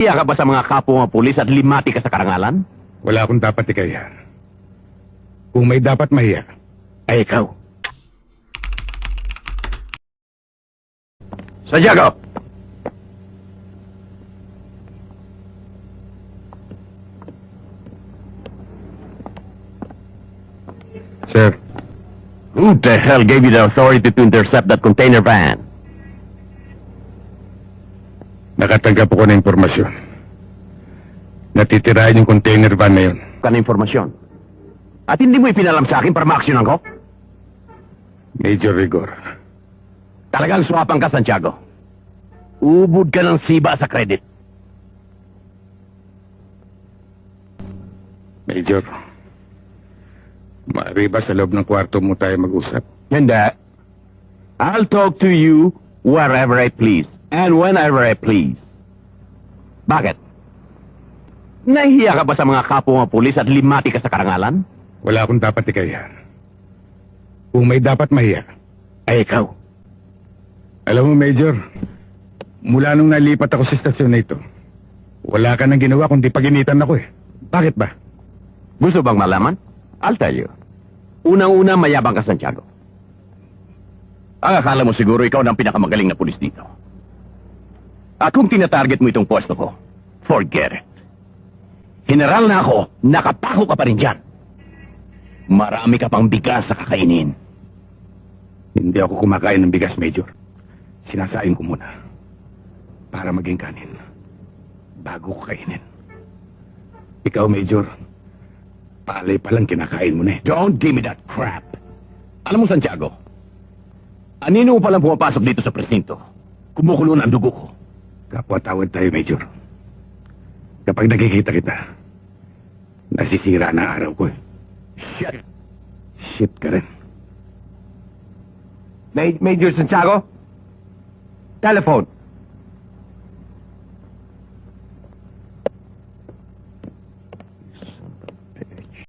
Iya ka ba sa mga kapwa mga pulis at limati ka sa karangalan? Wala akong dapat ikaya. Kung may dapat mahiya, Ay ikaw. Santiago! Sir, Who the hell gave you the authority to intercept that container van? nakatanggap ako ng impormasyon. Natitirahan yung container van na yun. Ka na informasyon. At hindi mo ipinalam sa akin para ma-actionan ko? Major Rigor. Talagang suwapan ka, Santiago. Ubod ka ng siba sa credit. Major, maaari ba sa loob ng kwarto mo tayo mag-usap? Hindi. I'll talk to you wherever I please and whenever I please. Bakit? Nahihiya ka ba sa mga kapwa mga pulis at limati ka sa karangalan? Wala akong dapat ikaya. Kung may dapat mahiya. Ay ikaw. Alam mo, Major, mula nung nalipat ako sa istasyon na ito, wala ka nang ginawa kundi paginitan ako eh. Bakit ba? Gusto bang malaman? I'll tell you. Unang-una, mayabang ka, Santiago. Ang akala mo siguro ikaw na ang pinakamagaling na pulis dito. At kung tinatarget mo itong pwesto ko, forget it. General na ako, nakapako ka pa rin dyan. Marami ka pang bigas sa kakainin. Hindi ako kumakain ng bigas, Major. Sinasain ko muna. Para maging kanin. Bago ko kainin. Ikaw, Major, palay pa lang kinakain mo na eh. Don't give me that crap. Alam mo, Santiago, anino mo palang pumapasok dito sa presinto? Kumukulo na ang dugo ko. Kapwa-tawad tayo, Major. Kapag nakikita kita, nasisira na araw ko eh. Shit. Shit ka rin. Major Santiago? Telephone.